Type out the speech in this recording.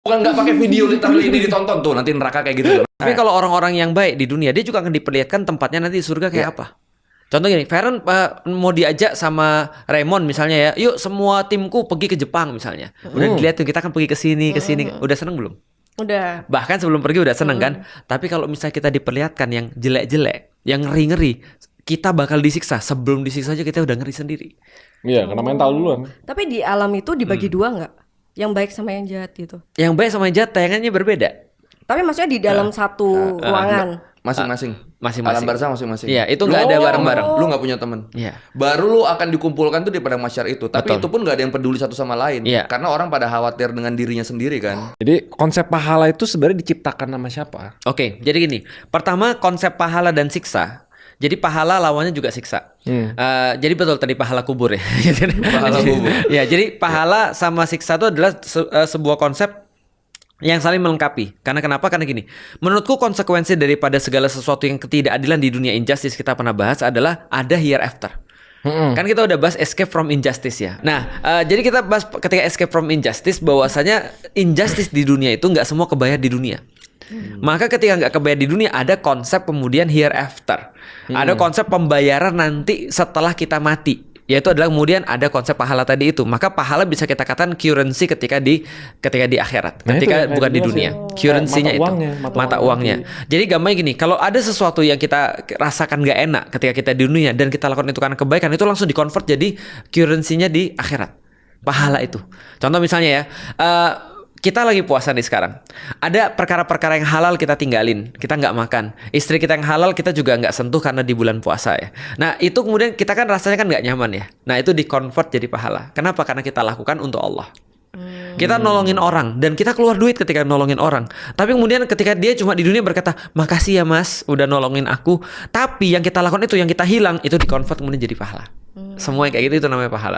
Bukan nggak pakai video literally ini ditonton tuh nanti neraka kayak gitu. Tapi kalau orang-orang yang baik di dunia, dia juga akan diperlihatkan tempatnya nanti di surga kayak apa. Contoh gini, Feren mau diajak sama Raymond misalnya ya, yuk semua timku pergi ke Jepang misalnya. Udah dilihat tuh, kita akan pergi ke sini, udah seneng belum? Udah. Bahkan sebelum pergi udah seneng kan? Tapi kalau misalnya kita diperlihatkan yang jelek-jelek, yang ngeri-ngeri, kita bakal disiksa. Sebelum disiksa aja kita udah ngeri sendiri. Iya, karena mental duluan. Tapi di alam itu dibagi dua nggak? Yang baik sama yang jahat gitu. Yang baik sama yang jahat tayangannya berbeda. Tapi maksudnya di dalam satu ruangan. Masing-masing. Masing-masing. Alam barzah masing-masing. Iya, itu nggak ada bareng-bareng. Lu nggak punya teman. Iya. Baru lu akan dikumpulkan tuh di padang mahsyar itu. Tapi Betul. itu pun nggak ada yang peduli satu sama lain. Iya. Karena orang pada khawatir dengan dirinya sendiri kan. Jadi konsep pahala itu sebenarnya diciptakan sama siapa? Oke, jadi gini. Pertama, konsep pahala dan siksa. Jadi pahala lawannya juga siksa. Jadi betul tadi pahala kubur ya. Pahala kubur. Ya, jadi pahala sama siksa itu adalah sebuah konsep yang saling melengkapi. Karena kenapa? Karena gini. Menurutku konsekuensi daripada segala sesuatu yang ketidakadilan di dunia injustice kita pernah bahas adalah ada hereafter. Kan kita udah bahas escape from injustice ya. Nah, jadi kita bahas ketika escape from injustice bahwasanya injustice di dunia itu nggak semua kebayar di dunia. Maka ketika nggak kebayar di dunia ada konsep kemudian hereafter. Ada konsep pembayaran nanti setelah kita mati. Yaitu adalah kemudian ada konsep pahala tadi itu. Maka pahala bisa kita katakan currency ketika di akhirat. Nah, Ketika itu, bukan di dunia. Currency-nya itu. Mata uangnya. Jadi gampangnya gini, kalau ada sesuatu yang kita rasakan nggak enak ketika kita di dunia dan kita lakukan itu karena kebaikan, itu langsung di-convert jadi currency-nya di akhirat. Pahala itu. Contoh misalnya ya, kita lagi puasa nih sekarang. Ada perkara-perkara yang halal kita tinggalin, kita nggak makan. Istri kita yang halal kita juga nggak sentuh karena di bulan puasa ya. Nah itu kemudian kita kan rasanya kan nggak nyaman ya. Nah itu di-convert jadi pahala. Kenapa? Karena kita lakukan untuk Allah. Kita nolongin orang dan kita keluar duit ketika nolongin orang. Tapi kemudian ketika dia cuma di dunia berkata, makasih ya mas, udah nolongin aku. Tapi yang kita lakukan itu, yang kita hilang itu di-convert kemudian jadi pahala. Semua yang kayak gitu itu namanya pahala.